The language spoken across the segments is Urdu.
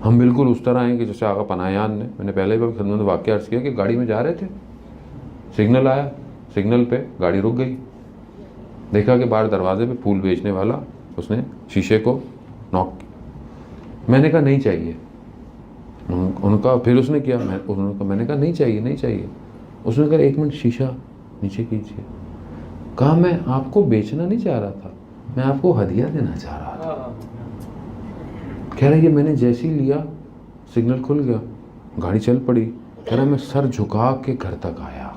ہم بالکل اس طرح ہیں کہ جیسے آقا پناہیان نے، میں نے پہلے بھی خدمت میں واقعہ عرض کیا کہ گاڑی میں جا رہے تھے، سگنل آیا، سگنل پہ گاڑی رک گئی، دیکھا کہ باہر دروازے پہ پھول بیچنے والا اس نے شیشے کو نوک کیا۔ میں نے کہا نہیں چاہیے، ان کا پھر اس نے کیا، میں نے کہا نہیں چاہیے نہیں چاہیے، اس نے کہا 1 منٹ شیشہ نیچے کیجیے۔ کہا میں آپ کو بیچنا نہیں چاہ رہا تھا، میں آپ کو ہدیہ دینا چاہ رہا تھا۔ کہہ رہا یہ میں نے جیسے ہی لیا سگنل کھل گیا، گاڑی چل پڑی۔ کہہ رہا میں سر جھکا کے گھر تک آیا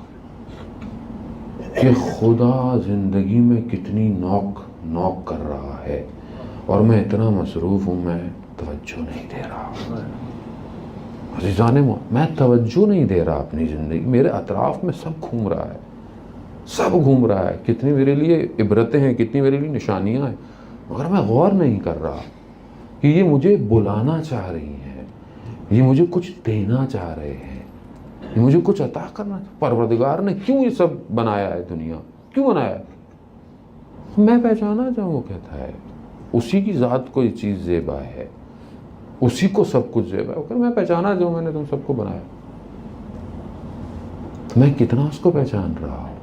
کہ خدا زندگی میں کتنی نوک نوک کر رہا ہے اور میں اتنا مصروف ہوں، میں توجہ نہیں دے رہا۔ عزیزان میں توجہ نہیں دے رہا اپنی زندگی، میرے اطراف میں سب گھوم رہا ہے، سب گھوم رہا ہے، کتنی میرے لیے عبرتیں ہیں، کتنی میرے لیے نشانیاں ہیں، مگر میں غور نہیں کر رہا کہ یہ مجھے بلانا چاہ رہی ہیں، یہ مجھے کچھ دینا چاہ رہے ہیں، یہ مجھے کچھ عطا کرنا۔ پروردگار نے کیوں یہ سب بنایا ہے، دنیا کیوں بنایا ہے؟ میں پہچانا چاہوں، وہ کہتا ہے اسی کی ذات کو یہ چیز زیبا ہے، اسی کو سب کچھ زیبا ہے۔ میں پہچانا چاہوں، میں نے تم سب کو بنایا، میں کتنا اس کو پہچان رہا ہوں،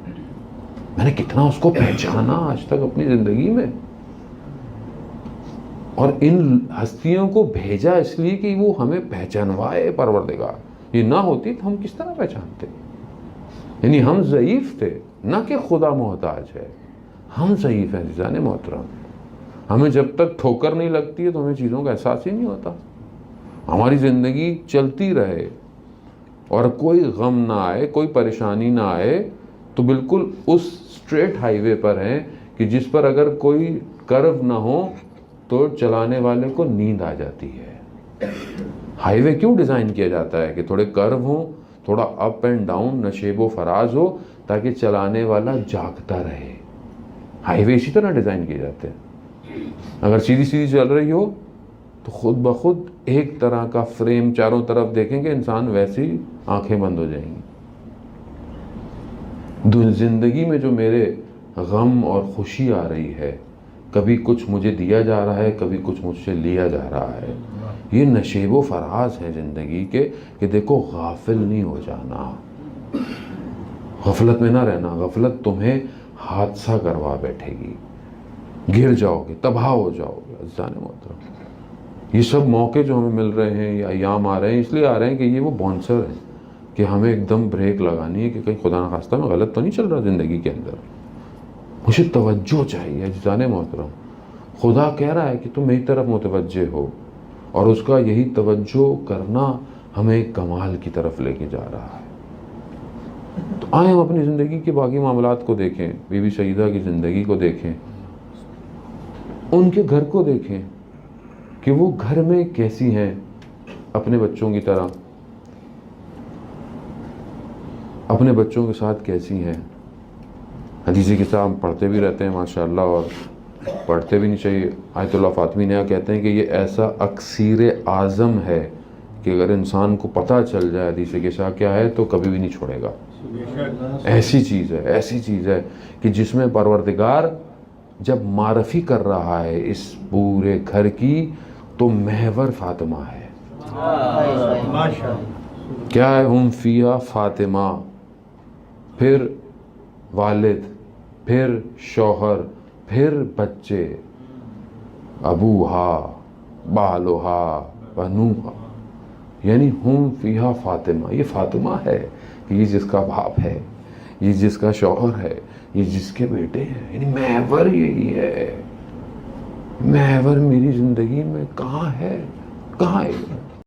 میں نے کتنا اس کو پہچانا آج تک اپنی زندگی میں، اور ان ہستیوں کو بھیجا اس لیے کہ وہ ہمیں پہچانوائے پروردگار۔ یہ نہ ہوتی تو ہم کس طرح پہچانتے؟ یعنی ہم ضعیف تھے، نہ کہ خدا محتاج ہے، ہم ضعیف ہیں عزیزان محترم۔ ہمیں جب تک ٹھوکر نہیں لگتی ہے تو ہمیں چیزوں کا احساس ہی نہیں ہوتا۔ ہماری زندگی چلتی رہے اور کوئی غم نہ آئے، کوئی پریشانی نہ آئے، تو بالکل اس اسٹریٹ ہائی وے پر ہیں کہ جس پر اگر کوئی کرو نہ ہو تو چلانے والے کو نیند آ جاتی ہے۔ ہائی وے کیوں ڈیزائن کیا جاتا ہے کہ تھوڑے کرو ہوں، تھوڑا اپ اینڈ ڈاؤن، نشیب و فراز ہو، تاکہ چلانے والا جاگتا رہے۔ ہائی وے اسی طرح ڈیزائن کیے جاتے ہیں۔ اگر سیدھی سیدھی چل رہی ہو تو خود بخود ایک طرح کا فریم چاروں طرف دیکھیں گے، انسان ویسے ہی آنکھیں بند ہو جائیں گی۔ زندگی میں جو میرے غم اور خوشی آ رہی ہے، کبھی کچھ مجھے دیا جا رہا ہے، کبھی کچھ مجھ سے لیا جا رہا ہے، یہ نشیب و فراز ہے زندگی کے، کہ دیکھو غافل نہیں ہو جانا، غفلت میں نہ رہنا۔ غفلت تمہیں حادثہ کروا بیٹھے گی، گر جاؤ گے، تباہ ہو جاؤ گے۔ عزیزان محترم، یہ سب موقع جو ہمیں مل رہے ہیں یا ایام آ رہے ہیں، اس لیے آ رہے ہیں کہ یہ وہ بانسر ہیں کہ ہمیں ایک دم بریک لگانی ہے کہ کہیں خدا نخواستہ میں غلط تو نہیں چل رہا زندگی کے اندر۔ مجھے توجہ چاہیے عزیزان محترم۔ خدا کہہ رہا ہے کہ تم میری طرف متوجہ ہو، اور اس کا یہی توجہ کرنا ہمیں کمال کی طرف لے کے جا رہا ہے۔ تو آئیں ہم اپنی زندگی کے باقی معاملات کو دیکھیں، بی بی سیدہ کی زندگی کو دیکھیں، ان کے گھر کو دیکھیں کہ وہ گھر میں کیسی ہیں، اپنے بچوں کی طرح، اپنے بچوں کے ساتھ کیسی ہیں۔ حدیث کتاب پڑھتے بھی رہتے ہیں ماشاءاللہ، اور پڑھتے بھی نہیں چاہیے۔ آیت اللہ فاطمی نیا کہتے ہیں کہ یہ ایسا اکسیر اعظم ہے کہ اگر انسان کو پتہ چل جائے حدیث کشا کیا ہے تو کبھی بھی نہیں چھوڑے گا۔ ایسی چیز ہے، ایسی چیز ہے کہ جس میں پروردگار جب معرفی کر رہا ہے اس پورے گھر کی، تو محور فاطمہ ہے۔ کیا ہے؟ ہم فیہا فاطمہ، پھر والد، پھر شوہر، پھر بچے، ابوہا بالوہا بنوہا، یعنی ہم فیہا فاطمہ۔ یہ فاطمہ ہے کہ یہ جس کا باپ ہے، یہ جس کا شوہر ہے، یہ جس کے بیٹے ہیں، یعنی محور یہی ہے۔ محور میری زندگی میں کہاں ہے، کہاں ہے؟